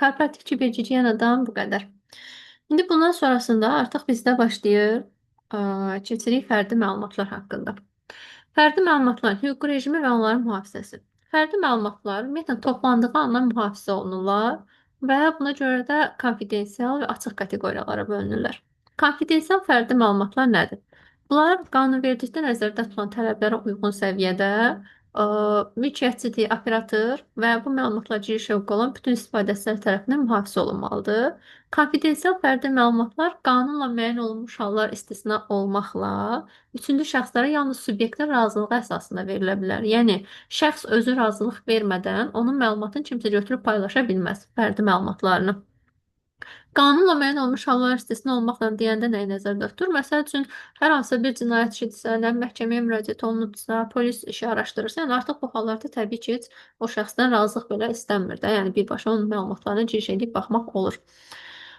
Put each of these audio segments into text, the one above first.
Korporativ kiberciyan adam bu qədər. İndi bundan sonrasında artıq bizdə başlayır keçirik fərdi məlumatlar haqqında. Fərdi məlumatların hüquqi rejimi və onların mühafizəsi. Fərdi məlumatlar ümumiyyətlə toplandığı andan mühafizə olunurlar və buna görə də konfidensial və açıq kateqoriyalara bölünürlər. Konfidensial fərdi məlumatlar nədir? Bunlar qanunvericilikdə nəzərdə tutulan tələblərə uyğun səviyyədə mülkiyyətçi, operator və bu məlumatlara giriş hüququ olan bütün istifadəçilər tərəfindən mühafizə olunmalıdır. Konfidensial fərdi məlumatlar qanunla müəyyən olunmuş hallar istisna olmaqla üçüncü şəxslərə yalnız subyektin razılığı əsasında verilə bilər. Yəni, şəxs özü razılıq vermədən onun məlumatını kimsə götürüb paylaşa bilməz, fərdi məlumatlarını. Qanunla müəyyən olunmuş hallar istisna olmaqla deyəndə nəyi nəzərdə tutur? Məsəl üçün, hər hansısa bir cinayət işidirsə, nə məhkəməyə müraciət olunubsa, polis işi araşdırırsa, yəni artıq bu hallarda təbii ki, heç o şəxsdən razılıq belə istənmir də. Yəni birbaşa onun məlumatlarına giriş edib baxmaq olur.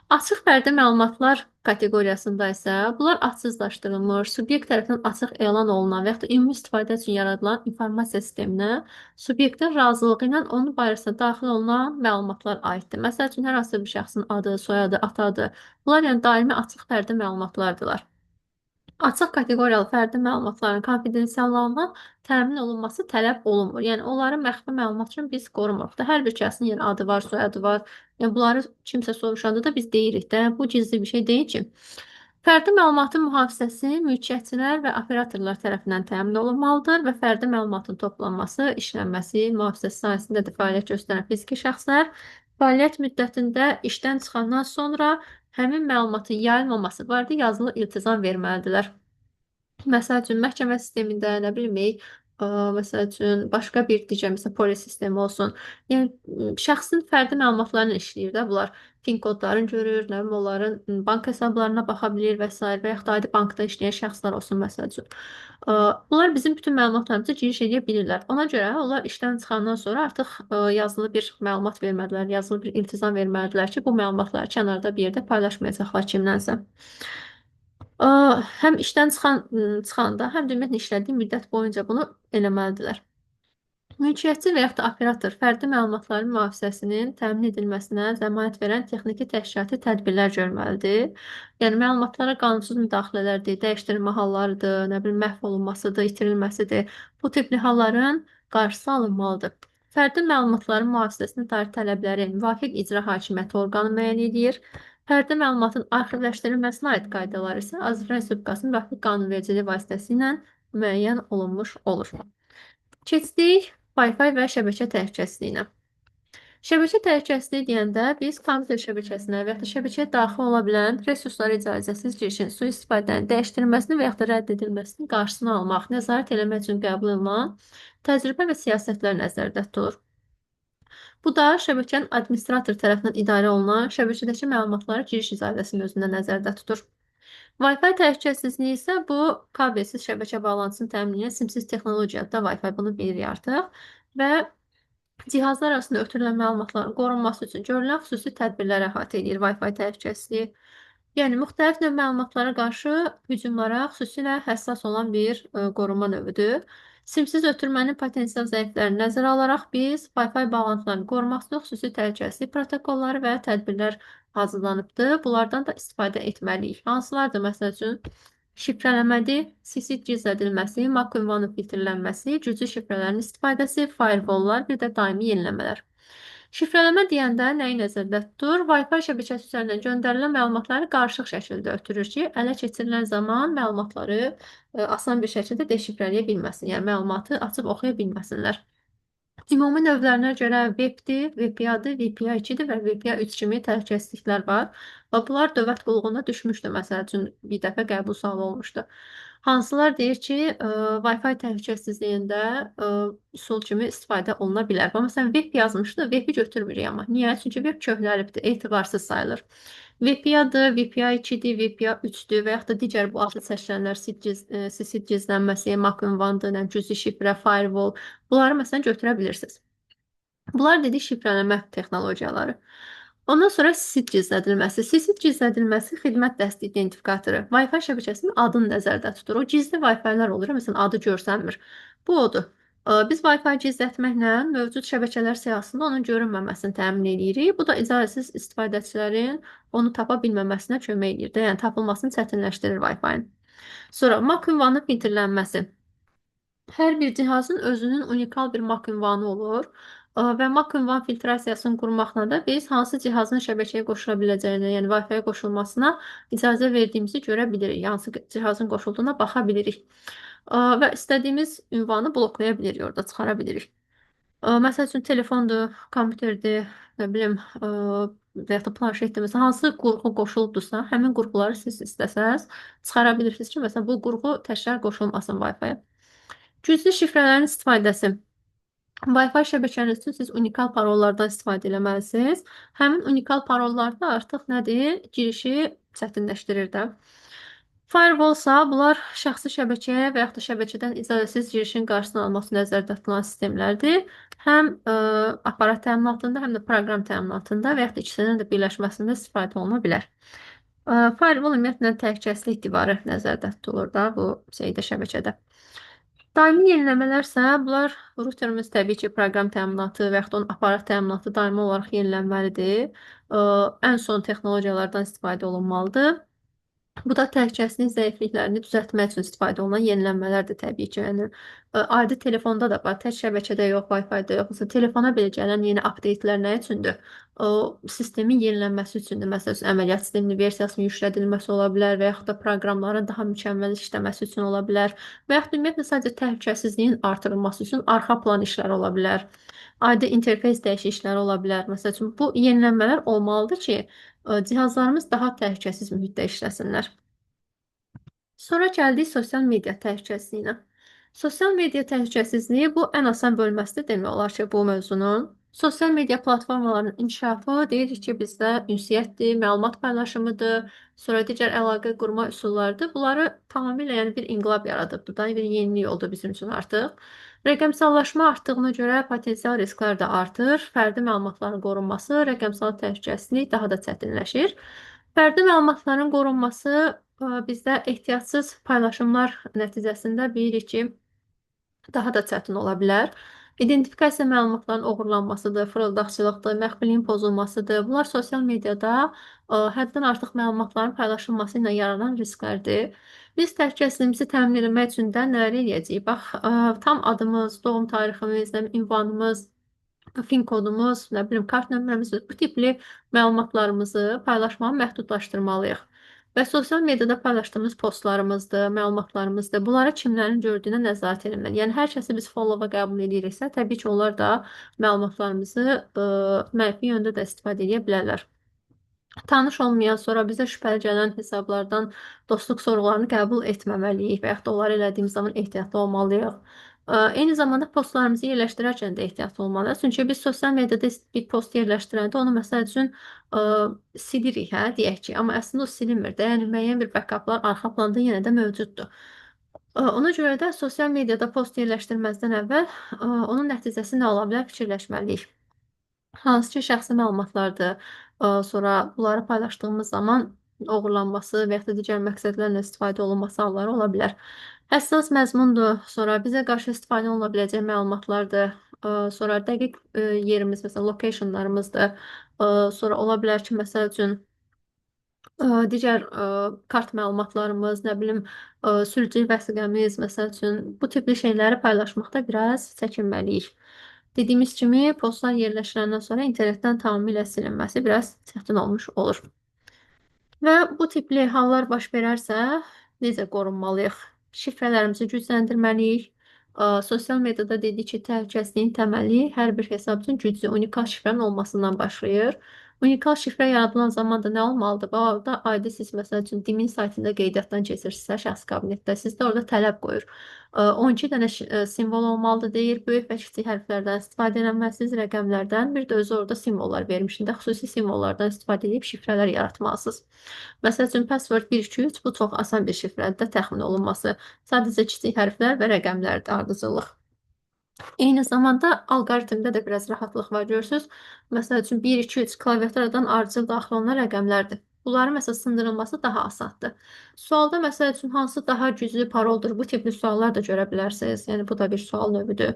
Açıq fərdi məlumatlar kateqoriyasında isə bunlar açıqlaşdırılmış, subyekt tərəfindən açıq elan olunan və yaxud da ümumi istifadə üçün yaradılan informasiya sisteminə subyektin razılığı ilə onun barəsində daxil olunan məlumatlar aiddir. Məsəl üçün, hər hansı bir şəxsin adı, soyadı, ata adı, bunlar yəni daimi açıq fərdi məlumatlardırlar. Açıq kateqoriyalı fərdi məlumatların konfidensiallığından təmin olunması tələb olunmur. Yəni, onları məxfi məlumat üçün biz qorumuruq da. Hər bir şəxsin yəni, adı var, soyadı var. Yəni, bunları kimsə soruşanda da biz deyirik də, bu gizli bir şey deyil ki. Fərdi məlumatın mühafizəsi mülkiyyətçilər və operatorlar tərəfindən təmin olunmalıdır və fərdi məlumatın toplanması, işlənməsi, mühafizəsi sahəsində də fəaliyyət göstərən fiziki şəxslər fəaliyyət müddətində işdən çıxandan sonra həmin məlumatın yayılmaması barədə yazılı iltizam verməlidirlər. Məsəl üçün, məhkəmə sistemində, nə bilmək, məsəl üçün, başqa bir digər, məsələn, polis sistemi olsun. Yəni, şəxsin fərdi məlumatlarını işləyir də bunlar. PIN kodlarını görür, nə bilim, onların bank hesablarına baxa bilir və s. və yaxud da adi bankda işləyən şəxslər olsun, məsəl üçün. Bunlar bizim bütün məlumatlarımıza giriş edə bilirlər. Ona görə onlar işdən çıxandan sonra artıq yazılı bir məlumat verməlidirlər, yazılı bir iltizam verməlidirlər ki, bu məlumatları kənarda bir yerdə paylaşmayacaqlar kimlənsə. Həm işdən çıxanda, həm də ümumiyyətlə işlədiyi müddət boyunca bunu eləməlidirlər. Mülkiyyətçi və yaxud da operator fərdi məlumatların mühafizəsinin təmin edilməsinə zəmanət verən texniki təşkilati tədbirlər görməlidir. Yəni, məlumatlara qanunsuz müdaxilələrdir, dəyişdirilmə hallarıdır, nə bilim, məhv olunmasıdır, itirilməsidir. Bu tipli halların qarşısı alınmalıdır. Fərdi məlumatların mühafizəsinə dair tələbləri müvafiq icra hakimiyyəti orqanı müəyyən edir. Fərdi məlumatın arxivləşdirilməsinə aid qaydalar isə Azərbaycan Respublikasının müvafiq qanunvericiliyi vasitəsilə müəyyən olunmuş olur. Keçdik Wi-Fi və şəbəkə təhlükəsizliyinə. Şəbəkə təhlükəsizliyi deyəndə biz kompüter şəbəkəsinə və yaxud da şəbəkəyə daxil ola bilən resurslara icazəsiz girişin, sui-istifadənin dəyişdirilməsini və yaxud da rədd edilməsinin qarşısını almaq, nəzarət eləmək üçün qəbul olunan təcrübə və siyasətlər nəzərdə tutulur. Bu da şəbəkənin administrator tərəfindən idarə olunan şəbəkədəki məlumatlara giriş icazəsinin özündə nəzərdə tutur. Wi-Fi təhlükəsizliyi isə bu kabelsiz şəbəkə bağlantısını təmin edən simsiz texnologiyadır da Wi-Fi, bunu bilirik artıq və cihazlar arasında ötürülən məlumatların qorunması üçün görülən xüsusi tədbirlər əhatə edir Wi-Fi təhlükəsizliyi. Yəni, müxtəlif növ məlumatlara qarşı hücumlara xüsusilə həssas olan bir qorunma növüdür. Simsiz ötürmənin potensial zəiflərini nəzərə alaraq biz Wi-Fi bağlantılarını qorumaq üçün xüsusi təhlükəsizlik protokolları və tədbirlər hazırlanıbdır. Bunlardan da istifadə etməliyik. Hansılardır? Məsəl üçün, şifrələmədir, CC gizlədilməsi, MAC ünvanı filtrlənməsi, güclü şifrələrin istifadəsi, firewalllar, bir də daimi yeniləmələr. Şifrələmə deyəndə nəyi nəzərdə tutur? Wi-Fi şəbəkəsi üzərindən göndərilən məlumatları qarışıq şəkildə ötürür ki, ələ keçirilən zaman məlumatları asan bir şəkildə deşifrələyə bilməsin, yəni məlumatı açıb oxuya bilməsinlər. Ümumi növlərinə görə web-dir, VPA-dır, VPA2-dir və VPA3 kimi təhlükəsizliklər var. Və bunlar dövlət qulluğuna düşmüşdür, məsəl üçün bir dəfə qəbul sualı olmuşdu. Hansılar deyir ki, Wi-Fi təhlükəsizliyində üsul kimi istifadə oluna bilər. Məsələn, web yazmışdı, web-i götürmürük amma. Niyə? Çünki web köhnəlibdir, etibarsız sayılır. VPA-dır, VPA2-dir, VPA3-dür və yaxud da digər bu adlı seçilənlər SSID gizlənməsi, MAC ünvanıdır, cüzi şifrə, firewall, bunları məsələn götürə bilirsiniz. Bunlar dedik şifrələmə texnologiyaları. Ondan sonra SSID gizlədilməsi. SSID gizlədilməsi xidmət dəsti identifikatoru. Wi-Fi şəbəkəsinin adını nəzərdə tutur. O gizli Wi-Fi-lər olur, məsələn, adı görsənmir. Bu odur. Biz Wi-Fi gizlətməklə mövcud şəbəkələr siyahısında onun görünməməsini təmin edirik. Bu da icazəsiz istifadəçilərin onu tapa bilməməsinə kömək edir də, yəni tapılmasını çətinləşdirir Wi-Fi-nin. Sonra MAC ünvanı filtrlənməsi. Hər bir cihazın özünün unikal bir MAC ünvanı olur. Və MAC ünvan filtrasiyasını qurmaqla da biz hansı cihazın şəbəkəyə qoşula biləcəyini, yəni Wi-Fi-yə qoşulmasına icazə verdiyimizi görə bilirik. Hansı cihazın qoşulduğuna baxa bilirik. Və istədiyimiz ünvanı bloklaya bilirik, orada çıxara bilirik. Məsəl üçün telefondur, kompüterdir, nə bilim, və ya da planşetdir. Məsələn, hansı qurğu qoşulubdursa, həmin qurğuları siz istəsəz çıxara bilirsiniz ki, məsələn, bu qurğu təkrar qoşulmasın Wi-Fi-yə. Güclü şifrələrin istifadəsi. Wi-Fi şəbəkəniz üçün siz unikal parollardan istifadə etməlisiniz. Həmin unikal parollar da artıq nədir? Girişi çətinləşdirir də. Firewall-sa bunlar şəxsi şəbəkəyə və yaxud da şəbəkədən icazəsiz girişin qarşısını alması nəzərdə tutulan sistemlərdir. Həm aparat təminatında, həm də proqram təminatında və yaxud da ikisinin də birləşməsində istifadə oluna bilər. Firewall ümumiyyətlə təhlükəsizlik divarı nəzərdə tutulur da bu şəbəkədə. Daimi yeniləmələrsə, bunlar routerimiz təbii ki, proqram təminatı və yaxud da onun aparat təminatı daimi olaraq yenilənməlidir. Ən son texnologiyalardan istifadə olunmalıdır. Bu da təhlükəsizlik zəifliklərini düzəltmək üçün istifadə olunan yenilənmələrdir təbii ki. Yəni, adi telefonda da var, tək şəbəkədə yox, Wi-Fi-də yox. Məsələn, telefona belə gələn yeni update-lər nə üçündür? O, sistemin yenilənməsi üçündür. Məsələn, əməliyyat sisteminin versiyasının yüklədilməsi ola bilər və yaxud da proqramların daha mükəmməl işləməsi üçün ola bilər və yaxud da ümumiyyətlə sadəcə təhlükəsizliyin artırılması üçün arxa plan işlər ola bilər. Adi interfeys dəyişiklikləri ola bilər. Məsəl üçün, bu yenilənmələr olmalıdır ki, cihazlarımız daha təhlükəsiz mühitdə işləsinlər. Sonra gəldik sosial media təhlükəsizliyinə. Sosial media təhlükəsizliyi bu ən asan bölməsidir demək olar ki, bu mövzunun. Sosial media platformalarının inkişafı deyirik ki, bizdə ünsiyyətdir, məlumat paylaşımıdır, sonra digər əlaqə qurma üsullarıdır. Bunları tamamilə yəni bir inqilab yaradıbdır da, bir yenilik oldu bizim üçün artıq. Rəqəmsallaşma artdığına görə potensial risklər də artır. Fərdi məlumatların qorunması, rəqəmsal təhlükəsizlik daha da çətinləşir. Fərdi məlumatların qorunması bizdə ehtiyatsız paylaşımlar nəticəsində bilirik ki, daha da çətin ola bilər. İdentifikasiya məlumatlarının oğurlanmasıdır, fırıldaqçılıqdır, məxfiliyin pozulmasıdır. Bunlar sosial mediada həddən artıq məlumatların paylaşılması ilə yaranan risklərdir. Biz təhlükəsizliyimizi təmin etmək üçün də nələr edəcəyik? Bax, tam adımız, doğum tariximiz, ünvanımız, PIN kodumuz, nə bilim, kart nömrəmiz, bu tipli məlumatlarımızı paylaşmağı məhdudlaşdırmalıyıq. Və sosial mediada paylaşdığımız postlarımızdır, məlumatlarımızdır. Bunları kimlərin gördüyünə nəzarət etməli. Yəni, hər kəsi biz follow-a qəbul ediriksə, təbii ki, onlar da məlumatlarımızı mənfi yöndə də istifadə edə bilərlər. Tanış olmayan, sonra bizə şübhəli gələn hesablardan dostluq sorğularını qəbul etməməliyik və yaxud da onları elədiyimiz zaman ehtiyatlı olmalıyıq. Eyni zamanda postlarımızı yerləşdirərkən də ehtiyatlı olmalıyıq. Çünki biz sosial mediada bir post yerləşdirəndə onu məsəl üçün silirik, hə, deyək ki, amma əslində o silinmir də. Yəni müəyyən bir backuplar arxa planda yenə də mövcuddur. Ona görə də sosial mediada post yerləşdirməzdən əvvəl onun nəticəsi nə ola bilər fikirləşməliyik. Hansı ki, şəxsi məlumatlardır. Sonra bunları paylaşdığımız zaman oğurlanması və yaxud da digər məqsədlərlə istifadə olunması halları ola bilər. Həssas məzmundur, sonra bizə qarşı istifadə oluna biləcək məlumatlardır. Sonra dəqiq yerimiz, məsələn, locationlarımızdır. Sonra ola bilər ki, məsəl üçün, digər kart məlumatlarımız, nə bilim, sürücü vəsiqəmiz, məsəl üçün, bu tipli şeyləri paylaşmaqda biraz çəkinməliyik. Dediyimiz kimi, postlar yerləşdirəndən sonra internetdən tamamilə silinməsi biraz çətin olmuş olur. Və bu tipli hallar baş verərsə, necə qorunmalıyıq? Şifrələrimizi gücləndirməliyik. Sosial mediada dedik ki, təhlükəsizliyin təməli hər bir hesab üçün güclü, unikal şifrənin olmasından başlayır. Unikal şifrə yaradılan zaman da nə olmalıdır? Bu arada adi siz məsəl üçün Dimin saytında qeydiyyatdan keçirsinizsə, şəxsi kabinetdə sizdə orada tələb qoyur. 12 dənə simvol olmalıdır deyir, böyük və kiçik hərflərdən istifadə edilməsiniz, rəqəmlərdən, bir də özü orada simvollar vermişində, xüsusi simvollardan istifadə edib şifrələr yaratmalısınız. Məsəl üçün, password 123, bu çox asan bir şifrədir, təxmin olunması. Sadəcə kiçik hərflər və rəqəmlərdir, ardıcıllıq. Eyni zamanda alqoritmdə də biraz rahatlıq var, görürsünüz. Məsəl üçün, 1, 2, 3 klaviaturadan ardıcıl daxil olunan rəqəmlərdir. Bunların məsələn sındırılması daha asandır. Sualda məsəl üçün hansı daha güclü paroldur? Bu tipli suallar da görə bilərsiniz. Yəni bu da bir sual növüdür.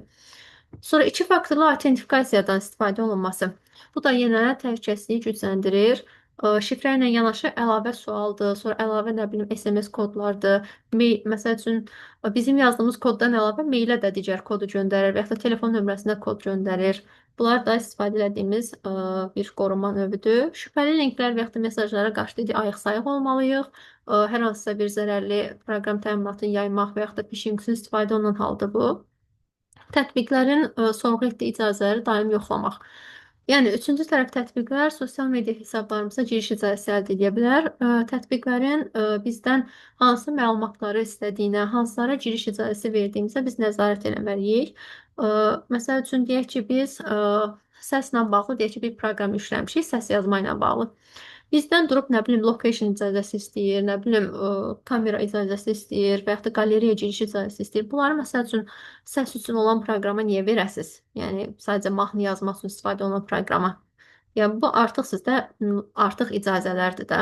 Sonra iki faktorlu autentikasiyadan istifadə olunması. Bu da yenə təhlükəsizliyi gücləndirir. Şifrə ilə yanaşı əlavə sualdır, sonra əlavə nə bilim SMS kodlardır. Məsəl üçün bizim yazdığımız koddan əlavə meylə də digər kodu göndərir və ya da telefon nömrəsinə kod göndərir. Bunlar da istifadə etdiyimiz bir qoruma növüdür. Şübhəli linklər və ya da mesajlara qarşı ayıq-sayıq olmalıyıq. Hər hansısa bir zərərli proqram təminatını yaymaq və ya da phishing-dən istifadə olunan halda bu. Tətbiqlərin sorğu etdiyi icazələri daim yoxlamaq. Yəni, üçüncü tərəf tətbiqlər sosial media hesablarımıza giriş icazəsi əldə edə bilər. Tətbiqlərin bizdən hansı məlumatları istədiyinə, hansılara giriş icazəsi verdiyimizə biz nəzarət etməliyik. Məsəl üçün, deyək ki, biz səslə bağlı, deyək ki, bir proqram yükləmişik, səs yazma ilə bağlı. Bizdən durub, nə bilim, location icazəsi istəyir, nə bilim, kamera icazəsi istəyir və yaxud da qalereyaya giriş icazəsi istəyir. Bunları, məsəl üçün, səs üçün olan proqrama niyə verəsiz? Yəni, sadəcə mahnı yazmaq üçün istifadə olunan proqrama. Yəni, bu artıq sizdə artıq icazələrdir də.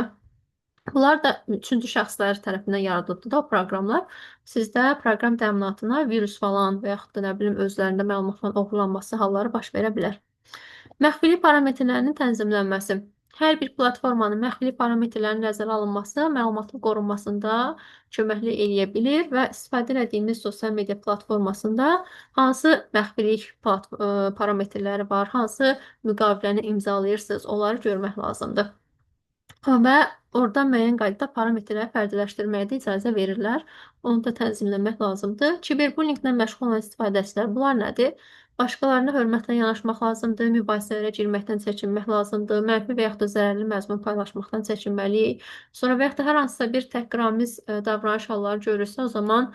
Bunlar da üçüncü şəxslər tərəfindən yaradılıbdır da o proqramlar. Sizdə proqram təminatına virus falan və yaxud da, nə bilim, özlərində məlumatların oğurlanması halları baş verə bilər. Məxfilik parametrlərinin tənzimlənməsi. Hər bir platformanın məxfilik parametrlərinin nəzərə alınması məlumatın qorunmasında köməklik eləyə bilir və istifadə etdiyimiz sosial media platformasında hansı məxfilik parametrləri var, hansı müqaviləni imzalayırsınız, onları görmək lazımdır. Və orada müəyyən qaydada parametrləri fərdiləşdirməyə də icazə verirlər. Onu da tənzimləmək lazımdır. Kiberbullyinglə məşğul olan istifadəçilər bunlar nədir? Başqalarına hörmətlə yanaşmaq lazımdır, mübahisələrə girməkdən çəkinmək lazımdır, mənfi və yaxud da zərərli məzmun paylaşmaqdan çəkinməliyik. Sonra və yaxud da hər hansısa bir təhqiramiz davranış halları görürsə, o zaman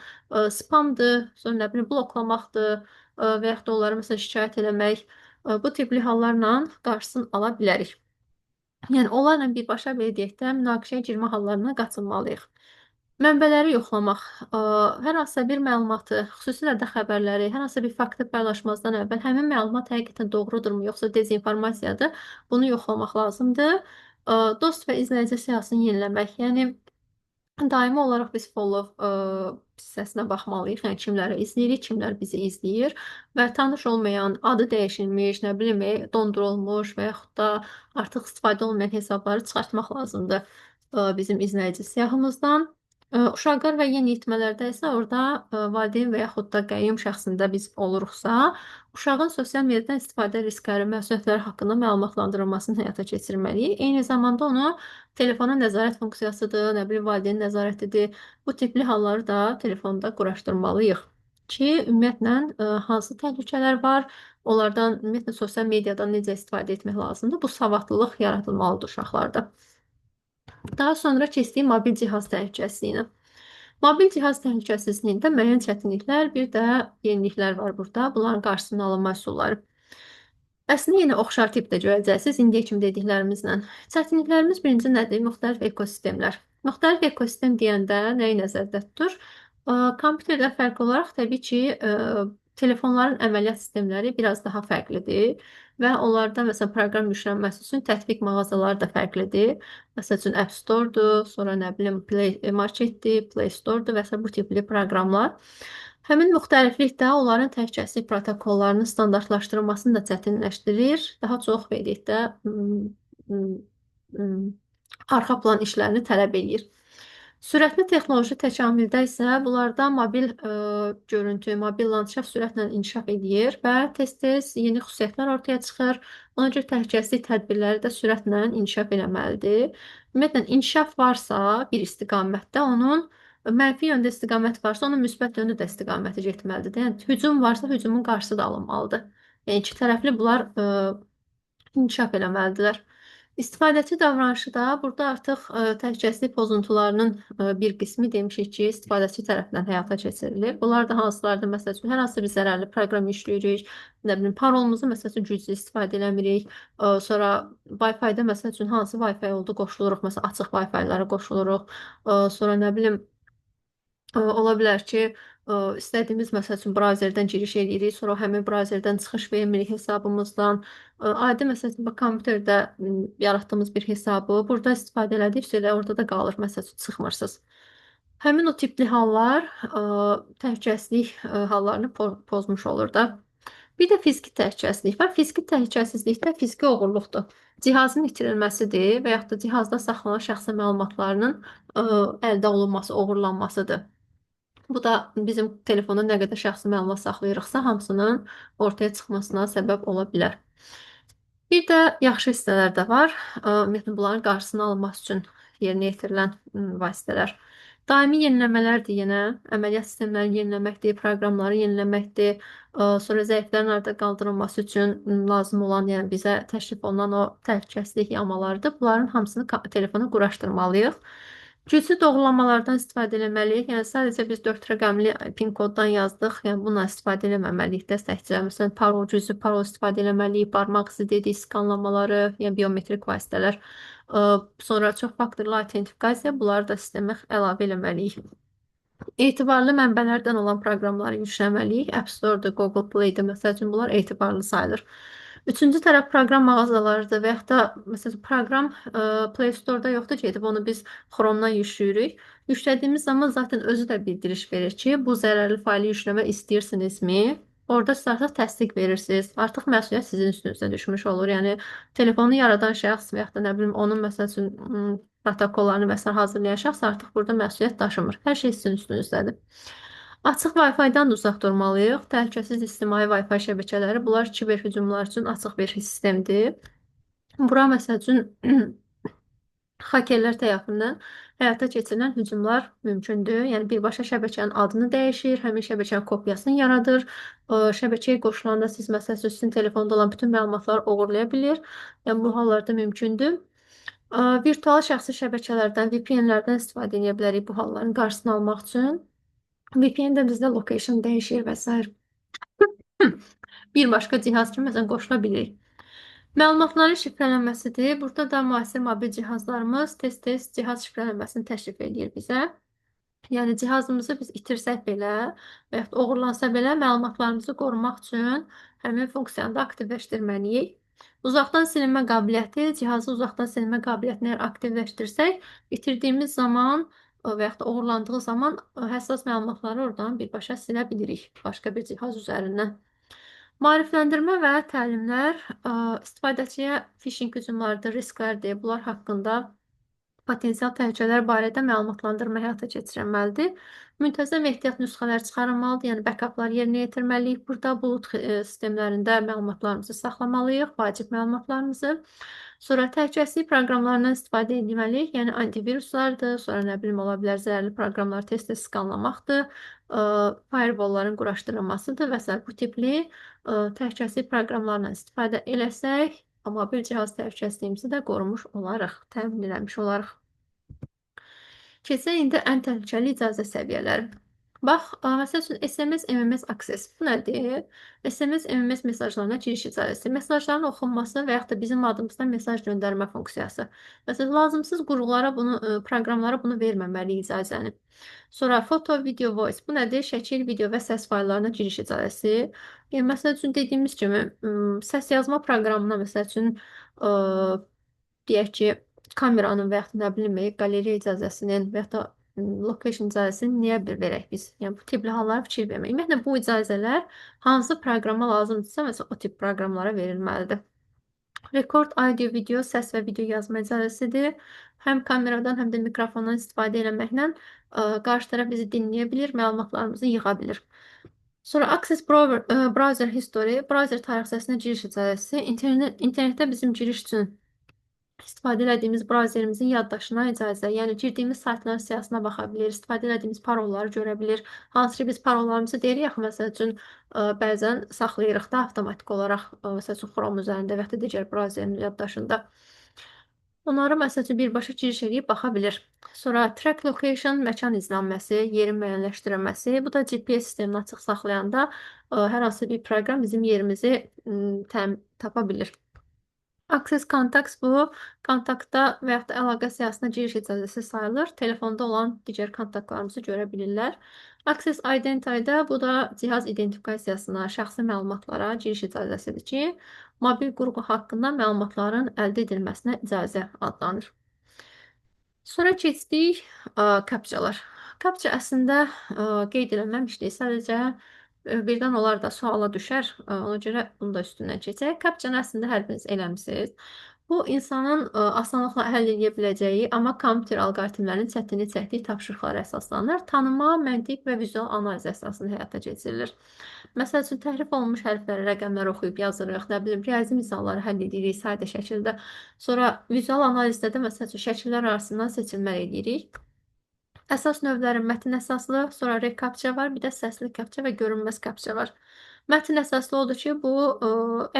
spamdır, sonra nə bilim bloklamaqdır və yaxud da onları məsələn şikayət eləmək. Bu tipli hallarla qarşısını ala bilərik. Yəni, onlarla birbaşa belə deyək də, münaqişəyə girmə hallarına qaçınmalıyıq. Mənbələri yoxlamaq. Hər hansısa bir məlumatı, xüsusilə də xəbərləri, hər hansısa bir faktı paylaşmazdan əvvəl həmin məlumat həqiqətən doğrudurmu, yoxsa dezinformasiyadır, bunu yoxlamaq lazımdır. Dost və izləyici siyahısını yeniləmək. Yəni, daimi olaraq biz follow hissəsinə baxmalıyıq. Yəni, kimləri izləyirik, kimlər bizi izləyir və tanış olmayan, adı dəyişilmiş, nə bilim, dondurulmuş və yaxud da artıq istifadə olunmayan hesabları çıxartmaq lazımdır bizim izləyici siyahımızdan. Uşaqlar və yeniyetmələrdə isə orada valideyn və yaxud da qəyyum şəxsində biz oluruqsa, uşağın sosial mediadan istifadə riskləri, məsuliyyətləri haqqında məlumatlandırılmasını həyata keçirməliyik. Eyni zamanda onu telefona nəzarət funksiyasıdır, nə bilim, valideyn nəzarətidir. Bu tipli halları da telefonda quraşdırmalıyıq ki, ümumiyyətlə hansı təhlükələr var, onlardan ümumiyyətlə sosial mediadan necə istifadə etmək lazımdır. Bu savadlılıq yaradılmalıdır uşaqlarda. Daha sonra keçdik mobil cihaz təhlükəsizliyinə. Mobil cihaz təhlükəsizliyində müəyyən çətinliklər, bir də yeniliklər var burada. Bunların qarşısının alınma üsulları. Əslində yenə oxşar tipdə görəcəksiniz indiyə kimi dediklərimizlə. Çətinliklərimiz birinci nədir? Müxtəlif ekosistemlər. Müxtəlif ekosistem deyəndə nəyi nəzərdə tutur? Kompüterdən fərqli olaraq təbii ki, telefonların əməliyyat sistemləri biraz daha fərqlidir və onlarda məsələn proqram yüklənməsi üçün tətbiq mağazaları da fərqlidir. Məsəl üçün App Store-dur, sonra nə bilim Play Market-dir, Play Store-dur və s. bu tipli proqramlar. Həmin müxtəliflik də onların təhlükəsizlik protokollarının standartlaşdırılmasını da çətinləşdirir. Daha çox belə də arxa plan işlərini tələb edir. Sürətli texnoloji təkamüldə isə bunlarda mobil görüntü, mobil landşaft sürətlə inkişaf edir və tez-tez yeni xüsusiyyətlər ortaya çıxır. Ona görə təhlükəsizlik tədbirləri də sürətlə inkişaf eləməlidir. Ümumiyyətlə, inkişaf varsa bir istiqamətdə onun mənfi yöndə istiqamət varsa, onun müsbət yöndə də istiqaməti getməlidir. Yəni, hücum varsa, hücumun qarşısı da alınmalıdır. Yəni, iki tərəfli bunlar inkişaf eləməlidirlər. İstifadəçi davranışı da burada artıq təhlükəsizlik pozuntularının bir qismi demişik ki, istifadəçi tərəfindən həyata keçirilir. Bunlar da hansılardır? Məsəl üçün, hər hansı bir zərərli proqram yükləyirik, nə bilim, parolumuzu məsəl üçün güclü istifadə eləmirik. Sonra Wi-Fi-də məsəl üçün hansı Wi-Fi oldu qoşuluruq, məsələn, açıq Wi-Fi-lara qoşuluruq. Sonra nə bilim, ola bilər ki, İstədiyimiz məsəl üçün brauzerdən giriş edirik, sonra həmin brauzerdən çıxış vermirik hesabımızdan. Adi məsəl üçün bax, kompüterdə yaratdığımız bir hesabı burada istifadə elədikcə elə orada da qalır, məsəl üçün çıxmırsınız. Həmin o tipli hallar təhlükəsizlik hallarını pozmuş olur da. Bir də fiziki təhlükəsizlik var. Fiziki təhlükəsizlikdə fiziki oğurluqdur. Cihazın itirilməsidir və yaxud da cihazda saxlanan şəxsi məlumatlarının əldə olunması, oğurlanmasıdır. Bu da bizim telefonda nə qədər şəxsi məlumat saxlayırıqsa, hamısının ortaya çıxmasına səbəb ola bilər. Bir də yaxşı hissələr də var. Ümumiyyətlə, bunların qarşısını alınması üçün yerinə yetirilən vasitələr. Daimi yeniləmələrdir yenə. Əməliyyat sistemlərini yeniləməkdir, proqramları yeniləməkdir. Sonra zəiflərin arada qaldırılması üçün lazım olan, yəni bizə təklif olunan o təhlükəsizlik yamalarıdır. Bunların hamısını telefona quraşdırmalıyıq. Güclü doğrulamalardan istifadə etməliyik. Yəni sadəcə biz 4 rəqəmli PIN koddan yazdıq. Yəni bununla istifadə etməliyik dəstəkçilər. Məsələn, parol, güclü parol istifadə etməliyik, barmaq izi dedik, skanlamaları, yəni biometrik vasitələr. Sonra çox faktorlu autentifikasiya, bunları da sistemə əlavə etməliyik. Etibarlı mənbələrdən olan proqramları yükləməliyik. App Store-da, Google Play-də məsəl üçün bunlar etibarlı sayılır. Üçüncü tərəf proqram mağazalarıdır və yaxud da məsələn proqram Play Store-da yoxdur ki, edib onu biz Chrome-dan yükləyirik. Yüklədiyimiz zaman zaten özü də bildiriş verir ki, bu zərərli faylı yükləmək istəyirsinizmi? Orada siz artıq təsdiq verirsiniz. Artıq məsuliyyət sizin üstünüzə düşmüş olur. Yəni telefonu yaradan şəxs və yaxud da nə bilim onun məsəl üçün protokollarını və s. hazırlayan şəxs artıq burada məsuliyyət daşımır. Hər şey sizin üstünüzdədir. Açıq Wi-Fi-dan da uzaq durmalıyıq. Təhlükəsiz ictimai Wi-Fi şəbəkələri, bunlar kiber hücumlar üçün açıq bir sistemdir. Bura məsəl üçün hakerlər tərəfindən həyata keçirilən hücumlar mümkündür. Yəni birbaşa şəbəkənin adını dəyişir, həmin şəbəkənin kopyasını yaradır. Şəbəkəyə qoşulanda siz məsəl üçün sizin telefonda olan bütün məlumatları oğurlaya bilir. Yəni bu hallarda mümkündür. Virtual şəxsi şəbəkələrdən, VPN-lərdən istifadə edə bilərik bu halların qarşısını almaq üçün. VPN də bizdə location dəyişir və s. Bir başqa cihaz kimi məsələn qoşula bilirik. Məlumatların şifrələnməsidir. Burada da müasir mobil cihazlarımız tez-tez cihaz şifrələnməsini təklif edir bizə. Yəni cihazımızı biz itirsək belə və yaxud oğurlansa belə məlumatlarımızı qorumaq üçün həmin funksiyanı da aktivləşdirməliyik. Uzaqdan silinmə qabiliyyəti, cihazı uzaqdan silinmə qabiliyyətini aktivləşdirsək, itirdiyimiz zaman və yaxud da oğurlandığı zaman həssas məlumatları oradan birbaşa silə bilirik başqa bir cihaz üzərindən. Maarifləndirmə və təlimlər istifadəçiyə phishing hücumlarıdır, risklərdir. Bunlar haqqında potensial təhlükələr barədə məlumatlandırma həyata keçirilməlidir. Müntəzəm ehtiyat nüsxələr çıxarılmalıdır, yəni backuplar yerinə yetirməliyik. Burada bulut sistemlərində məlumatlarımızı saxlamalıyıq, vacib məlumatlarımızı. Sonra təhlükəsizlik proqramlarından istifadə etməliyik, yəni antiviruslardır, sonra nə bilim ola bilər zərərli proqramları tez-tez skanlamaqdır, firewallların quraşdırılmasıdır və s. Bu tipli təhlükəsizlik proqramlarla istifadə eləsək, mobil cihaz təhlükəsizliyimizi də qorumuş olarıq, təmin eləmiş olarıq. Keçək indi ən təhlükəli icazə səviyyələri. Bax, məsəl üçün SMS, MMS access. Bu nədir? SMS, MMS mesajlarına giriş icazəsi. Mesajların oxunması və yaxud da bizim adımızdan mesaj göndərmə funksiyası. Məsələn, lazımsız qurğulara bunu, proqramlara bunu verməməli icazəni. Sonra foto, video, voice. Bu nədir? Şəkil, video və səs fayllarına giriş icazəsi. Yəni, məsəl üçün dediyimiz kimi, səs yazma proqramına məsəl üçün, deyək ki, kameranın və yaxud da nə bilim, qalereya icazəsinin və yaxud da location icazəsini niyə verək biz? Yəni, bu tipli hallara fikir vermək. Ümumiyyətlə, bu icazələr hansı proqrama lazımdırsa, məsələn, o tip proqramlara verilməlidir. Rekord audio, video, səs və video yazma icazəsidir. Həm kameradan, həm də mikrofondan istifadə etməklə qarşı tərəf bizi dinləyə bilir, məlumatlarımızı yığa bilir. Sonra Access Browser History, browser tarix hissəsinə giriş icazəsi, internetdə bizim giriş üçün istifadə etdiyimiz browserimizin yaddaşına icazə, yəni girdiyimiz saytların siyahısına baxa bilir, istifadə etdiyimiz parolları görə bilir. Hansı ki biz parollarımızı deyirik, axı məsəl üçün bəzən saxlayırıq da avtomatik olaraq, məsəl üçün Chrome üzərində və ya da digər browserin yaddaşında. Onları məsəl üçün birbaşa giriş edib baxa bilir. Sonra track location, məkan izlənməsi, yerin müəyyənləşdirilməsi. Bu da GPS sistemini açıq saxlayanda hər hansı bir proqram bizim yerimizi tapa bilir. Access Contacts bu kontaktda və yaxud da əlaqə siyahısına giriş icazəsi sayılır. Telefonda olan digər kontaktlarımızı görə bilirlər. Access Identity-də bu da cihaz identifikasiyasına, şəxsi məlumatlara giriş icazəsidir ki, mobil qurğu haqqında məlumatların əldə edilməsinə icazə adlanır. Sonra keçdik captchalar. Captcha əslində qeyd edilməmişdir. Sadəcə birdən onlar da suala düşər. Ona görə bunu da üstündən keçək. Captcha-nı əslində hər biriniz eləmisiniz. Bu insanın asanlıqla həll edə biləcəyi, amma kompüter alqoritmlərinin çətinlik çəkdiyi tapşırıqlara əsaslanır. Tanıma, məntiq və vizual analiz əsasında həyata keçirilir. Məsəl üçün, təhrif olunmuş hərfləri, rəqəmləri oxuyub yazırıq, nə bilim, riyazi misalları həll edirik sadə şəkildə. Sonra vizual analizdə də məsəl üçün şəkillər arasından seçilmə edirik. Əsas növləri mətn əsaslı, sonra rekaptça var, bir də səsli kaptça və görünməz kaptça var. Mətn əsaslı odur ki, bu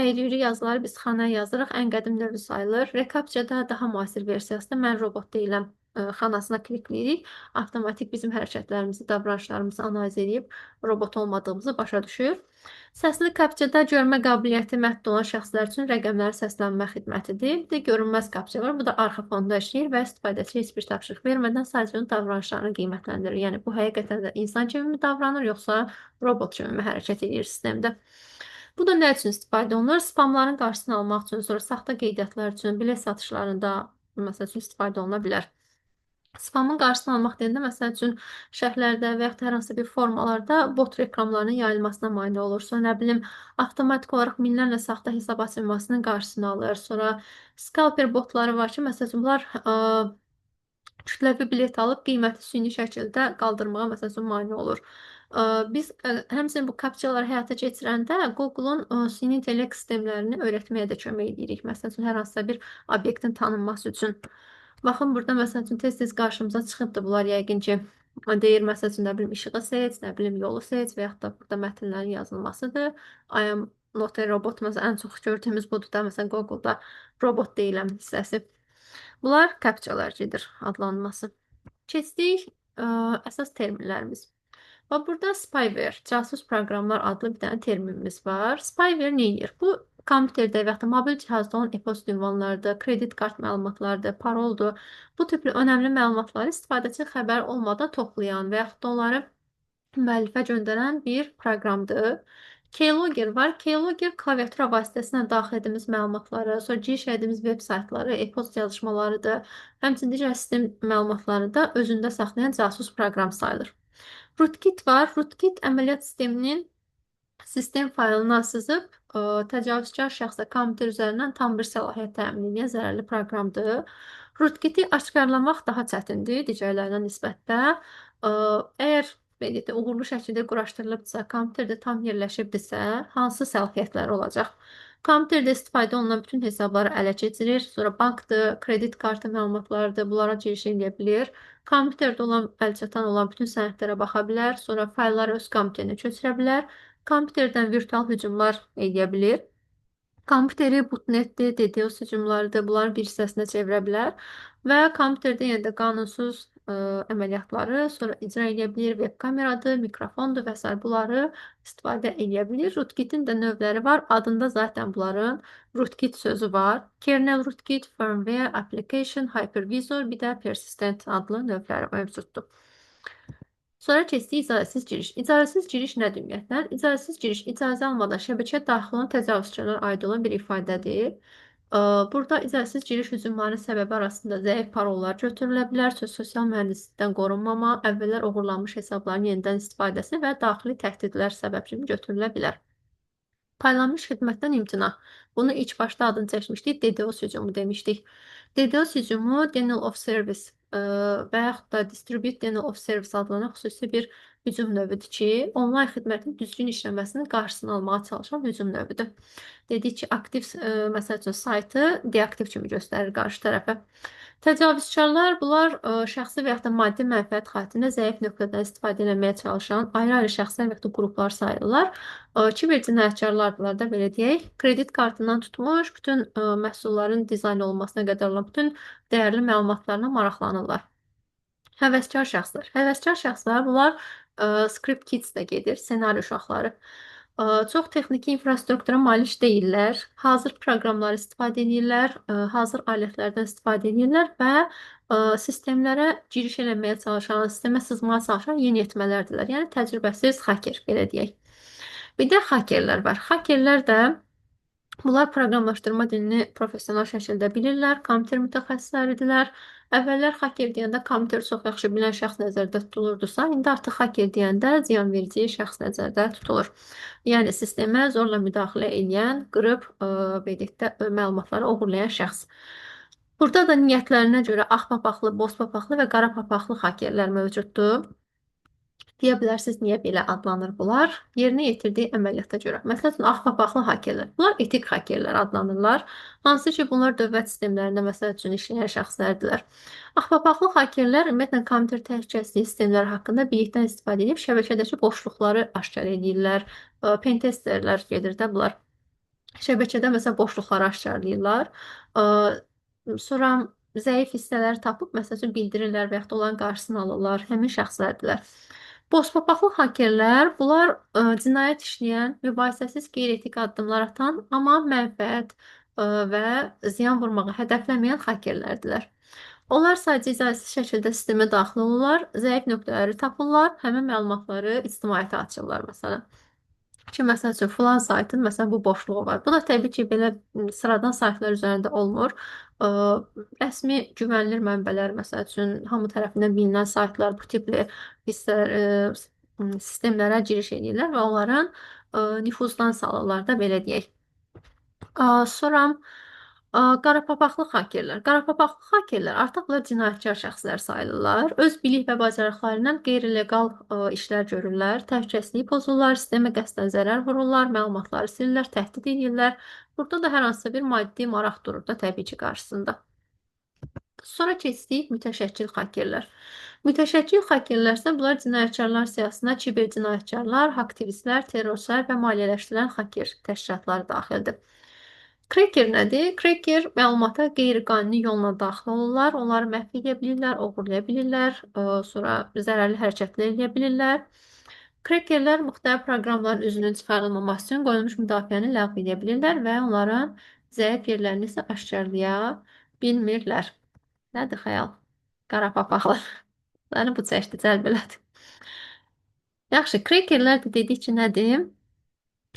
əyri yazıları biz xanaya yazırıq, ən qədim növü sayılır. Rekaptçada daha müasir versiyasında mən robot deyiləm xanasına klikləyirik. Avtomatik bizim hərəkətlərimizi, davranışlarımızı analiz edib robot olmadığımızı başa düşür. Səsli kapçada görmə qabiliyyəti məhdud olan şəxslər üçün rəqəmləri səslənmə xidmətidir. Bir də görünməz kapça var. Bu da arxa fonda işləyir və istifadəçi heç bir tapşırıq vermədən sadəcə onun davranışlarını qiymətləndirir. Yəni bu həqiqətən də insan kimi mi davranır, yoxsa robot kimi mi hərəkət edir sistemdə? Bu da nə üçün istifadə olunur? Spamların qarşısını almaq üçün, sonra saxta qeydiyyatlar üçün, bilet satışlarında məsəl üçün istifadə oluna bilər. Spamın qarşısını almaq deyəndə, məsəl üçün, şərhlərdə və yaxud hər hansı bir formalarda bot reklamlarının yayılmasına mane olur. Sonra, nə bilim, avtomatik olaraq minlərlə saxta hesab açılmasının qarşısını alır. Sonra, scalper botları var ki, məsəl üçün, bunlar kütləvi bilet alıb qiyməti süni şəkildə qaldırmağa, məsəl üçün, mane olur. Biz həmçinin bu kapçaları həyata keçirəndə Google-un süni intellekt sistemlərini öyrətməyə də kömək edirik. Məsəl üçün, hər hansısa bir obyektin tanınması üçün. Baxın, burada məsəl üçün tez-tez qarşımıza çıxıbdır bunlar yəqin ki, deyir, məsəl üçün, nə bilim, işığı seç, nə bilim, yolu seç və yaxud da burada mətnlərin yazılmasıdır. I am not a robot, məsələn, ən çox gördüyümüz budur da, məsələn, Google-da robot deyiləm hissəsi. Bunlar captchalar adlanması. Keçdik əsas terminlərimiz. Və burada spyware, casus proqramlar adlı bir dənə terminimiz var. Spyware nə edir? Bu, kompüterdə və yaxud da mobil cihazda olan e-post ünvanlardır, kredit kart məlumatlardır, paroldur. Bu tipli önəmli məlumatları istifadəçi xəbər olmadan toplayan və yaxud da onları müəllifə göndərən bir proqramdır. Keylogger var. Keylogger klaviatura vasitəsilə daxil etdiyimiz məlumatları, sonra giriş etdiyimiz veb saytları, e-post yazışmalarıdır. Həmçinin digər sistem məlumatları da özündə saxlayan casus proqram sayılır. Rootkit var. Rootkit əməliyyat sisteminin sistem faylından sızıb təcavüzkar şəxsə kompüter üzərindən tam bir səlahiyyət təmin edən zərərli proqramdır. Rootkiti aşkarlamaq daha çətindir digərlərinə nisbətdə. Əgər uğurlu şəkildə quraşdırılıbsa, kompüterdə tam yerləşibdirsə, hansı səlahiyyətləri olacaq? Kompüterdə istifadə olunan bütün hesabları ələ keçirir, sonra bankdır, kredit kartı məlumatlarıdır, bunlara giriş edə bilir. Kompüterdə olan, əlçatan olan bütün sənədlərə baxa bilər, sonra faylları öz kompüterinə köçürə bilər. Kompüterdən virtual hücumlar edə bilir. Kompüteri botnetdir, DDoS hücumlarıdır, bunların bir hissəsinə çevirə bilər və kompüterdə yenə də qanunsuz əməliyyatları sonra icra edə bilir, web kameradır, mikrofondur və s. bunları istifadə edə bilir. Rootkit'in də növləri var. Adında zaten bunların rootkit sözü var. Kernel rootkit, firmware, application, hypervisor, bir də persistent adlı növləri mövcuddur. Sonra keçdik icazəsiz giriş. İcazəsiz giriş nədir ümumiyyətlə? İcazəsiz giriş icazə almadan şəbəkəyə daxil olan təcavüzkarlara aid olan bir ifadədir. Burada icazəsiz giriş hücumlarının səbəbi arasında zəif parollar götürülə bilər, sosial mühəndislikdən qorunmama, əvvəllər uğurlanmış hesabların yenidən istifadəsi və daxili təhdidlər səbəb kimi götürülə bilər. Paylanmış xidmətdən imtina. Bunu ilk başda adını çəkmişdik, DDoS hücumu demişdik. DDoS hücumu Denial of Service və yaxud da Distribute Denial of Service adlanan xüsusi bir hücum növüdür ki, onlayn xidmətin düzgün işləməsinin qarşısını almağa çalışan hücum növüdür. Dedik ki, aktiv, məsəl üçün, saytı deaktiv kimi göstərir qarşı tərəfə. Təcavüzkarlar, bunlar şəxsi və yaxud da maddi mənfəət xatirinə zəif nöqtədən istifadə etməyə çalışan ayrı-ayrı şəxslər və yaxud da qruplar sayılırlar. Kiber cinayətkarlardırlar da, belə deyək. Kredit kartından tutmuş, bütün məhsulların dizayn olunmasına qədər olan bütün dəyərli məlumatlarına maraqlanırlar. Həvəskar şəxslər. Həvəskar şəxslər, bunlar script kids də gedir, senari uşaqları. Çox texniki infrastruktura malik deyillər. Hazır proqramlar istifadə edirlər, hazır alətlərdən istifadə edirlər və sistemlərə giriş eləməyə çalışan, sistemə sızmağa çalışan yeniyetmələrdirlər. Yəni təcrübəsiz hacker, belə deyək. Bir də hakerlər var. Hakerlər də bunlar proqramlaşdırma dilini professional şəkildə bilirlər, kompüter mütəxəssisləridirlər. Əvvəllər hacker deyəndə kompüteri çox yaxşı bilən şəxs nəzərdə tutulurdusa, indi artıq hacker deyəndə ziyanverici şəxs nəzərdə tutulur. Yəni sistemə zorla müdaxilə edən, qırıb vedikdə məlumatları oğurlayan şəxs. Burada da niyyətlərinə görə ağ papaqlı, boz papaqlı və qara papaqlı hakerlər mövcuddur. Deyə bilərsiniz, niyə belə adlanır bunlar? Yerinə yetirdiyi əməliyyata görə. Məsələn, ağ papaqlı hakerlər. Bunlar etik hakerlər adlanırlar. Hansı ki, bunlar dövlət sistemlərində məsəl üçün işləyən şəxslərdirlər. Ağ papaqlı hakerlər ümumiyyətlə kompüter təhlükəsizliyi sistemləri haqqında bilikdən istifadə edib şəbəkədəki boşluqları aşkar edirlər. Pentesterlər gedir də bunlar. Şəbəkədə məsələn boşluqları aşkarlayırlar. Sonra zəif hissələri tapıb məsəl üçün bildirirlər və yaxud da onların qarşısını alırlar. Həmin şəxslərdirlər. Boşpapaqlı hakerlər, bunlar cinayət işləyən, mübahisəsiz qeyri-etik addımlar atan, amma mənfəət və ziyan vurmağı hədəfləməyən hakerlərdirlər. Onlar sadəcə icazəsiz şəkildə sistemə daxil olurlar, zəif nöqtələri tapırlar, həmin məlumatları ictimaiyyətə açırlar məsələn. Ki, məsəl üçün, filan saytın, məsələn, bu boşluğu var. Bu da təbii ki, belə sıradan saytlar üzərində olmur. Rəsmi güvənilir mənbələr, məsəl üçün, hamı tərəfindən bilinən saytlar, bu tipli sistemlərə giriş edirlər və onların nüfuzdan salırlar da, belə deyək. Sonra qara papaqlı hakerlər. Qara papaqlı hakerlər artıq bunlar cinayətkar şəxslər sayılırlar. Öz bilik və bacarıqlarından qeyri-legal işlər görürlər, təhlükəsizliyi pozurlar, sistemə qəsdən zərər vururlar, məlumatları silirlər, təhdid edirlər. Burada da hər hansısa bir maddi maraq durur da təbii ki, qarşısında. Sonra keçdik mütəşəkkil hakerlər. Mütəşəkkil hakerlər isə bunlar cinayətkarlar siyahısına kiber cinayətkarlar, aktivistlər, terrorçular və maliyyələşdirilən haker təşkilatları daxildir. Cracker nədir? Cracker məlumata qeyri-qanuni yolla daxil olurlar, onları məhv edə bilirlər, oğurlaya bilirlər, sonra zərərli hərəkətlər edə bilirlər. Crackerlər müxtəlif proqramların üzünün çıxarılmaması üçün qoyulmuş müdafiəni ləğv edə bilirlər və onların zəif yerlərini isə aşkarlaya bilmirlər. Nədir xəyal? Qara papaqlar. Səni bu çəkdi, cəlb elədi. Yaxşı, crackerlər də dedik ki, nədir?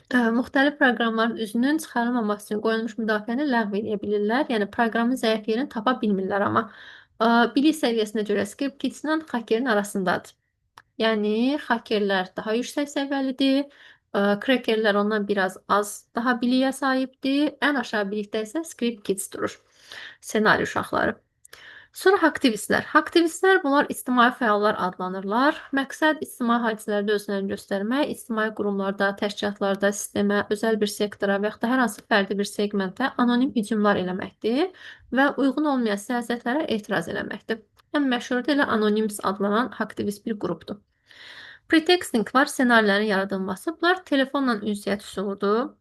Müxtəlif proqramların üzünün çıxarılmaması üçün qoyulmuş müdafiəni ləğv edə bilirlər. Yəni, proqramın zəif yerini tapa bilmirlər, amma bilik səviyyəsinə görə ScriptKids'lə hakerin arasındadır. Yəni, hakerlər daha yüksək səviyyəlidir, crackerlər ondan biraz az daha biliyə sahibdir. Ən aşağı bilikdə isə ScriptKids durur, senari uşaqları. Sonra aktivistlər. Aktivistlər bunlar ictimai fəallar adlanırlar. Məqsəd ictimai hadisələrdə özlərini göstərmək, ictimai qurumlarda, təşkilatlarda, sistemə, özəl bir sektora və yaxud da hər hansı fərdi bir segmentə anonim hücumlar eləməkdir və uyğun olmayan siyasətlərə etiraz eləməkdir. Ən məşhur da elə Anonymous adlanan aktivist bir qrupdur. Pretexting var, ssenarilərin yaradılması. Bunlar telefonla ünsiyyət üsuludur.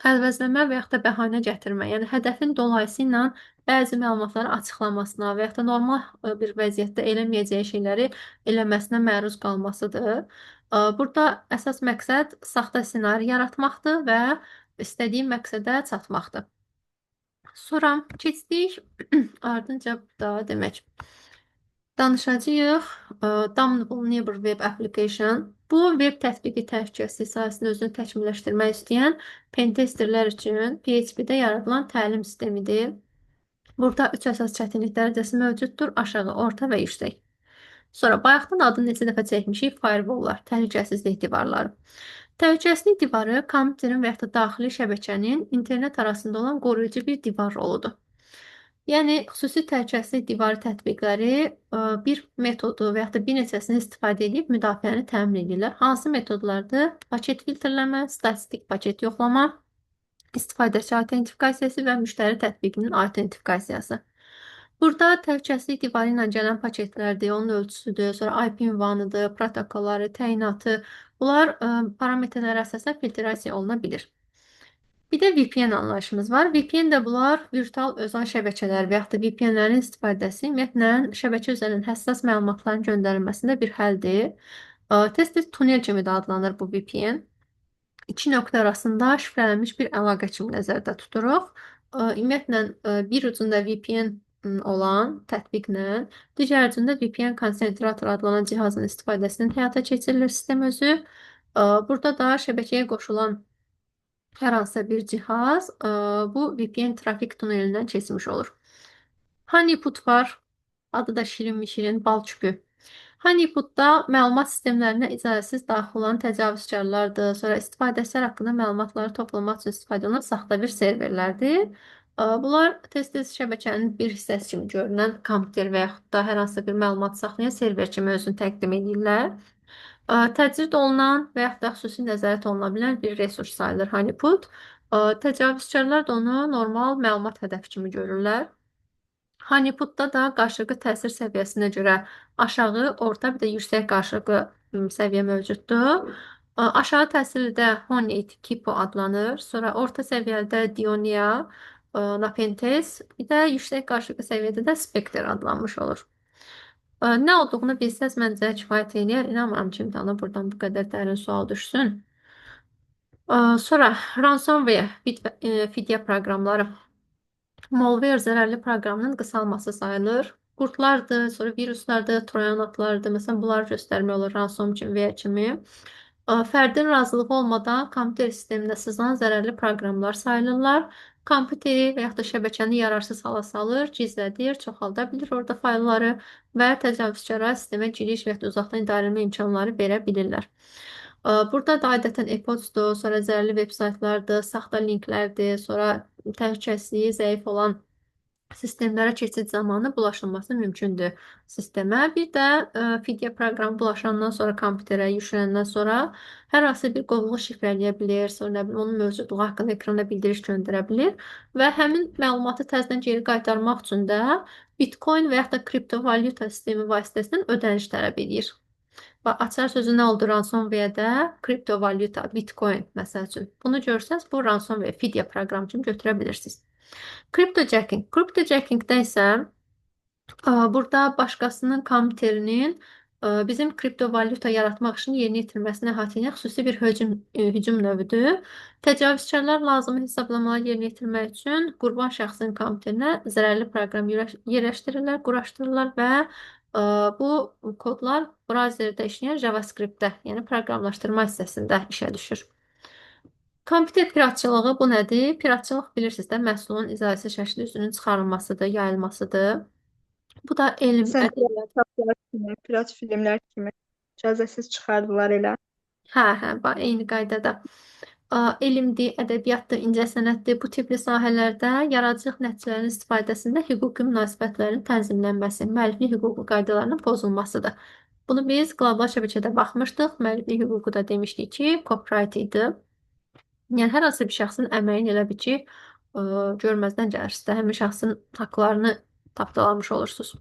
Əlvəzləmə və yaxud da bəhanə gətirmə, yəni hədəfin dolayısıyla bəzi məlumatları açıqlamasına və yaxud da normal bir vəziyyətdə eləməyəcəyi şeyləri eləməsinə məruz qalmasıdır. Burada əsas məqsəd saxta ssenari yaratmaqdır və istədiyi məqsədə çatmaqdır. Sonra keçdik, ardınca da demək, danışacağıq Damnable Neighbor Web Application. Bu, web tətbiqi təhlükəsizliyi sahəsində özünü təkmilləşdirmək istəyən pentesterlər üçün PHP-də yaradılan təlim sistemidir. Burada 3 əsas çətinlik dərəcəsi mövcuddur, aşağı, orta və yüksək. Sonra, bayaqdan adını neçə dəfə çəkmişik, firewalllar, təhlükəsizlik divarları. Təhlükəsizlik divarı kompüterin və yaxud da daxili şəbəkənin internet arasında olan qoruyucu bir divar roludur. Yəni, xüsusi təhlükəsizlik divarı tətbiqləri bir metodu və yaxud da bir neçəsini istifadə edib müdafiəni təmin edirlər. Hansı metodlardır? Paket filtrləmə, statistik paket yoxlama, istifadəçi autentifikasiyası və müştəri tətbiqinin autentifikasiyası. Burada təhlükəsizlik divarı ilə gələn paketlərdir, onun ölçüsüdür, sonra IP ünvanıdır, protokolları, təyinatı. Bunlar parametrlərə əsasən filtrasiya oluna bilir. Bir də VPN anlayışımız var. VPN də bunlar virtual özəl şəbəkələr və yaxud da VPN-lərin istifadəsi ümumiyyətlə şəbəkə üzərinin həssas məlumatların göndərilməsində bir həldir. Tez-tez tunel kimi də adlanır bu VPN. İki nöqtə arasında şifrələnmiş bir əlaqə kimi nəzərdə tuturuq. Ümumiyyətlə, bir ucunda VPN olan tətbiqlə, digər ucunda VPN konsentrator adlanan cihazın istifadəsinin həyata keçirilir sistem özü. Burada da şəbəkəyə qoşulan hər hansısa bir cihaz bu VPN trafik tunelindən keçmiş olur. Honeypot var. Adı da şirin bal küpü. Honeypotda məlumat sistemlərinə icazəsiz daxil olan təcavüzkarlardır. Sonra istifadəçilər haqqında məlumatları toplamaq üçün istifadə olunan saxta bir serverlərdir. Bunlar tez-tez şəbəkənin bir hissəsi kimi görünən kompüter və yaxud da hər hansısa bir məlumat saxlayan server kimi özünü təqdim edirlər. Təcrid olunan və yaxud da xüsusi nəzarət oluna bilən bir resurs sayılır honeypot. Təcavüzkarlar da onu normal məlumat hədəfi kimi görürlər. Honeypotda da qarşılıqlı təsir səviyyəsinə görə aşağı, orta, bir də yüksək qarşılıqlı səviyyə mövcuddur. Aşağı təsirlidə Honeyt, Kipo adlanır. Sonra orta səviyyədə Dionia, Napentes, bir də yüksək qarşılıqlı səviyyədə də Spectre adlanmış olur. Nə olduğunu bilsəz məncə kifayət eləyər. İnanmıram ki, imtahana buradan bu qədər dərin sual düşsün. Sonra ransomware, fidyə proqramları. Malware zərərli proqramın qısalması sayılır. Qurtlardır, sonra viruslardır, troyanotlardır. Məsələn, bunları göstərmək olur ransomware kimi. Fərdin razılığı olmadan kompüter sisteminə sızan zərərli proqramlar sayılırlar. Kompüteri və yaxud da şəbəkəni yararsız hala salır, gizlədir, çoxalda bilir orada faylları və təcavüzkara sistemə giriş və yaxud da uzaqdan idarə etmə imkanları verə bilirlər. Burada da adətən e-postdur, sonra zərərli veb saytlardır, saxta linklərdir, sonra təhlükəsizliyi zəif olan sistemlərə keçid zamanı bulaşılması mümkündür sistemə. Bir də fidyə proqramı bulaşandan sonra kompüterə yüklənəndən sonra hər hansı bir qovluğu şifrələyə bilir, sonra nə bilim, onun mövcudluğu haqqında ekrana bildiriş göndərə bilir və həmin məlumatı təzədən geri qaytarmaq üçün də Bitcoin və yaxud da kriptovalyuta sistemi vasitəsilə ödəniş tələb edir. Açar sözü nə oldu ransomware-də? Kriptovalyuta, Bitcoin məsəl üçün. Bunu görsəz, bu ransomware fidyə proqramı kimi götürə bilirsiniz. Cryptojacking. Cryptojackingdə isə burada başqasının kompüterinin bizim kriptovalyuta yaratmaq üçün yerinə yetirməsini əhatə edən xüsusi bir hücum növüdür. Təcavüzkarlar lazımi hesablamaları yerinə yetirmək üçün qurban şəxsin kompüterinə zərərli proqram yerləşdirirlər, quraşdırırlar və bu kodlar brauzerdə işləyən JavaScript-də, yəni proqramlaşdırma hissəsində işə düşür. Kompüter piratçılığı bu nədir? Piratçılıq bilirsiniz də, məhsulun icazəsiz şəkildə üzünün çıxarılmasıdır, yayılmasıdır. Bu da elm, Səhifələr kimi, pirat filmlər kimi icazəsiz çıxardılar elə. hə, eyni qaydada. Elmdir, ədəbiyyatdır, incəsənətdir, bu tipli sahələrdə yaradıcılıq nəticələrinin istifadəsində hüquqi münasibətlərin tənzimlənməsi, müəlliflik hüququ qaydalarının pozulmasıdır. Bunu biz qlobal şəbəkədə baxmışdıq. Müəlliflik hüququ da demişdik ki, copyright idi. Yəni, hər hansı bir şəxsin əməyini elə bil ki, görməzdən gəlirsiniz də, həmin şəxsin haqlarını tapdalamış olursunuz.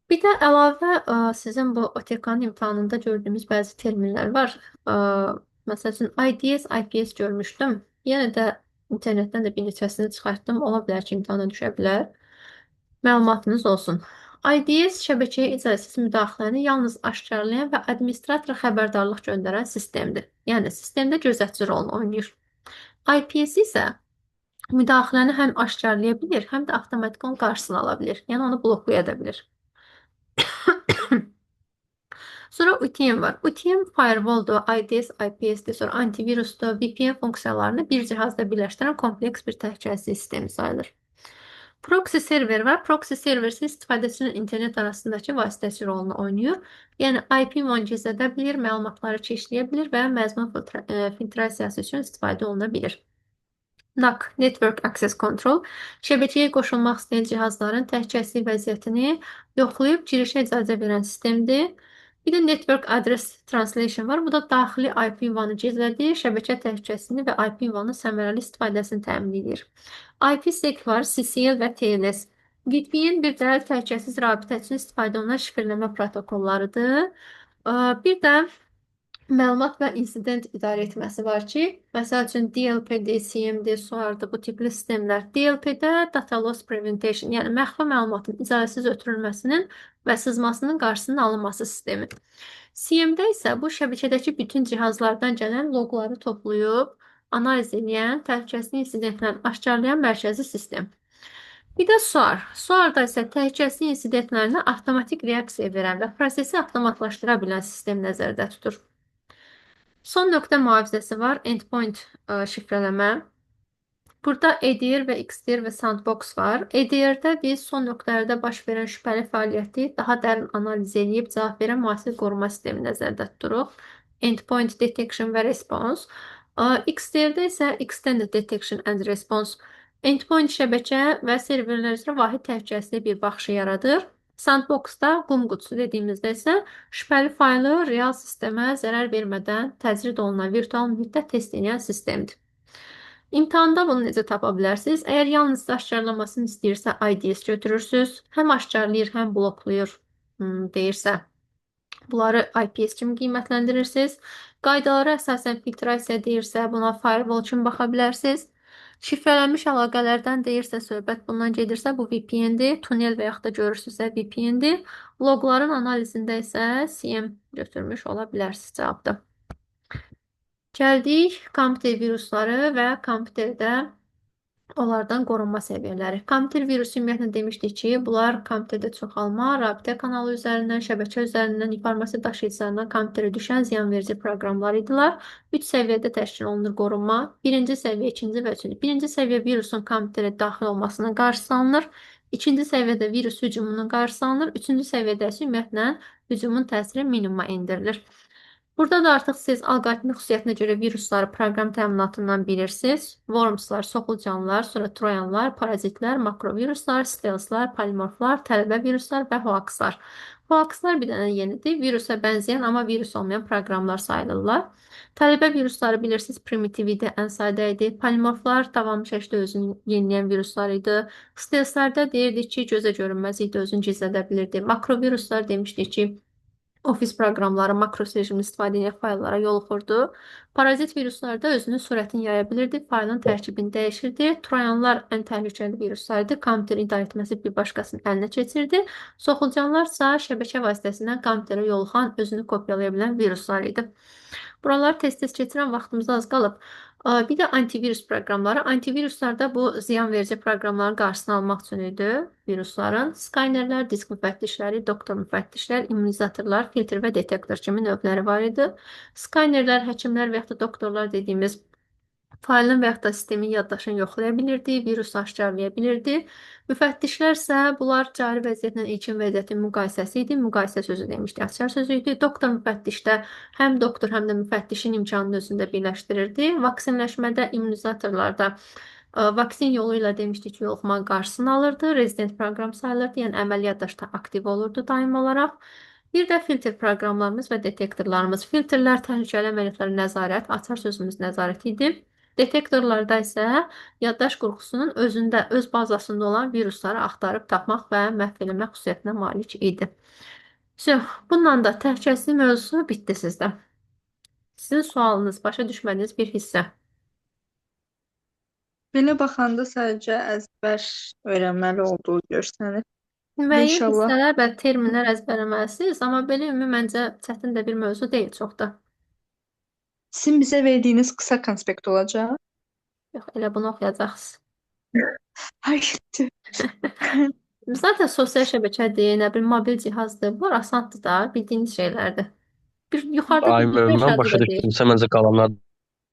Bir də əlavə sizin bu OTK-nın imtahanında gördüyümüz bəzi terminlər var. Məsəl üçün, IDS, IPS görmüşdüm. Yenə də internetdən də bir neçəsini çıxartdım. Ola bilər ki, imtahana düşə bilər. Məlumatınız olsun. IDS şəbəkəyə icazəsiz müdaxiləni yalnız aşkarlayan və administratora xəbərdarlıq göndərən sistemdir. Yəni, sistemdə gözətçi rolunu oynayır. IPS isə müdaxiləni həm aşkarlaya bilir, həm də avtomatik onun qarşısını ala bilir. Yəni, onu bloklaya da bilir. Sonra UTM var. UTM firewall'dur, IDS, IPS'dir, sonra antivirusdur, VPN funksiyalarını bir cihazda birləşdirən kompleks bir təhlükəsizlik sistemi sayılır. Proxy server var. Proxy server isə istifadəçinin internet arasındakı vasitəçi rolunu oynayır. Yəni, IP ünvanı gizlədə bilir, məlumatları keşləyə bilir və məzmun filtrasiyası üçün istifadə oluna bilir. NAC, Network Access Control, şəbəkəyə qoşulmaq istəyən cihazların təhlükəsizlik vəziyyətini yoxlayıb girişə icazə verən sistemdir. Bir də Network Address Translation var. Bu da daxili IP ünvanı gizlədir, şəbəkə təhlükəsizliyini və IP ünvanının səmərəli istifadəsini təmin edir. IPsec var, CCL və TLS. VPN bir də təhlükəsiz rabitə üçün istifadə olunan şifrləmə protokollarıdır. Bir də Məlumat və insident idarə etməsi var ki, məsəl üçün DLP-dir, CM-dir, SOAR-dır, bu tipli sistemlər. DLP-də Data Loss Prevention, yəni məxfi məlumatın icazəsiz ötürülməsinin və sızmasının qarşısının alınması sistemi. CM-də isə bu şəbəkədəki bütün cihazlardan gələn loqları toplayıb, analiz edən, təhlükəsizlik insidentlərini aşkarlayan mərkəzi sistem. Bir də SOAR. SOAR-da isə təhlükəsizlik insidentlərinə avtomatik reaksiya verən və prosesi avtomatlaşdıra bilən sistem nəzərdə tutur. Son nöqtə mühafizəsi var, endpoint şifrələmə. Burada EDR və XDR və Sandbox var. EDR-də biz son nöqtələrdə baş verən şübhəli fəaliyyəti daha dərin analiz edib cavab verən müasir qoruma sistemi nəzərdə tuturuq. Endpoint Detection və Response. XDR-də isə Extended Detection and Response. Endpoint şəbəkə və serverlər üzrə vahid təhlükəsizlik bir baxışı yaradır. Sandbox-da qum qutusu dediyimizdə isə şübhəli faylı real sistemə zərər vermədən təcrid olunan virtual mühitdə test edən sistemdir. İmtahanda bunu necə tapa bilərsiniz? Əgər yalnız aşkarlamasını istəyirsə IDS götürürsünüz. Həm aşkarlayır, həm bloklayır deyirsə. Bunları IPS kimi qiymətləndirirsiniz. Qaydalara əsasən filtrasiya deyirsə, buna firewall kimi baxa bilərsiniz. Şifrələnmiş əlaqələrdən deyirsə, söhbət bundan gedirsə, bu VPN-dir. Tunel və yaxud da görürsünüzsə VPN-dir. Loqların analizində isə CM götürmüş ola bilərsiniz cavabda. Gəldik kompüter virusları və kompüterdə onlardan qorunma səviyyələri. Kompüter virusu ümumiyyətlə demişdik ki, bunlar kompüterdə çoxalma, rabitə kanalı üzərindən, şəbəkə üzərindən, informasiya daşıyıcılarından kompüterə düşən ziyanverici proqramlar idilər. 3 səviyyədə təşkil olunur qorunma. Birinci səviyyə, ikinci və üçüncü. Birinci səviyyə virusun kompüterə daxil olmasının qarşısı alınır. İkinci səviyyədə virus hücumunun qarşısı alınır. Üçüncü səviyyədə isə ümumiyyətlə hücumun təsiri minimuma endirilir. Burada da artıq siz alqoritmin xüsusiyyətinə görə virusları proqram təminatından bilirsiniz. Wormslar, soxulcanlar, sonra troyanlar, parazitlər, makroviruslar, stelslar, polimorflar, tələbə viruslar və hoaxlar. Hoaxlar bir dənə yenidir. Virusa bənzəyən, amma virus olmayan proqramlar sayılırlar. Tələbə virusları bilirsiniz, primitiv idi, ən sadə idi. Polimorflar davamlı şəkildə özünü yeniləyən viruslar idi. Stelslərdə deyirdik ki, gözə görünməz idi, özünü gizlədə bilirdi. Makroviruslar demişdik ki, ofis proqramları makros rejimli istifadə edən fayllara yoluxurdu. Parazit viruslarda özünün sürətini yaya bilirdi, faylın tərkibini dəyişirdi. Troyanlar ən təhlükəli viruslardı, kompüterin idarə etməsi bir başqasının əlinə keçirdi. Soxulcanlar isə şəbəkə vasitəsilə kompüterə yoluxan, özünü kopyalaya bilən viruslar idi. Buraları tez-tez keçirən vaxtımız az qalıb. Bir də antivirus proqramları. Antiviruslarda bu ziyanverici proqramların qarşısını almaq üçün idi virusların. Skanerlər, disk müfəttişləri, doktor müfəttişlər, immunizatorlar, filtr və detektor kimi növləri var idi. Skanerlər, həkimlər və yaxud da doktorlar dediyimiz faylın və yaxud da sistemin yaddaşını yoxlaya bilirdi, virus aşkarlaya bilirdi. Müfəttişlər isə bunlar cari vəziyyətlə ilkin vəziyyətin müqayisəsi idi. Müqayisə sözü demişdik, açar sözü idi. Doktor müfəttişdə həm doktor, həm də müfəttişin imkanını özündə birləşdirirdi. Vaksinləşmədə, immunizatorlarda vaksin yolu ilə demişdik ki, yoluxmanın qarşısını alırdı. Rezident proqram sayılırdı, yəni əməli yaddaşda aktiv olurdu daim olaraq. Bir də filtr proqramlarımız və detektorlarımız. Filtrlər təhlükəli əməliyyatlara nəzarət, açar sözümüz nəzarət idi. Detektorlarda isə yaddaş qurğusunun özündə, öz bazasında olan virusları axtarıb tapmaq və məhv eləmək xüsusiyyətinə malik idi. Bundan da təhlükəsizlik mövzusu bitdi sizdə. Sizin sualınız, başa düşmədiyiniz bir hissə. Belə baxanda sadəcə əzbər öyrənməli olduğu görsənir. Müəyyən İnşallah. hissələr və terminlər əzbərləməlisiniz, amma belə ümumi məncə çətin də bir mövzu deyil çox da. Sizin bizə verdiyiniz qısa konspekt olacaq. Yox, elə bunu oxuyacaqsınız. Hayır. Zaten sosial şəbəkədir, nə bilim, mobil cihazdır. Bunlar asandır da, bildiyiniz şeylərdir. Bir yuxarıda Ay bir mən aşağıda başa da deyil. düşdüm. Sən məncə qalanlar